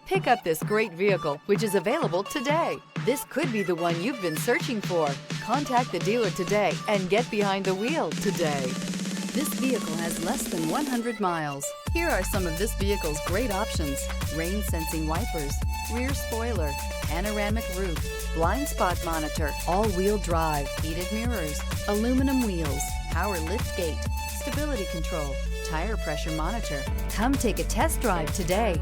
Pick up this great vehicle, which is available today. This could be the one you've been searching for. Contact the dealer today and get behind the wheel today. This vehicle has less than 100 miles. Here are some of this vehicle's great options: rain sensing wipers, rear spoiler, panoramic roof, blind spot monitor, all-wheel drive, heated mirrors, aluminum wheels, power liftgate, stability control, tire pressure monitor. Come take a test drive today.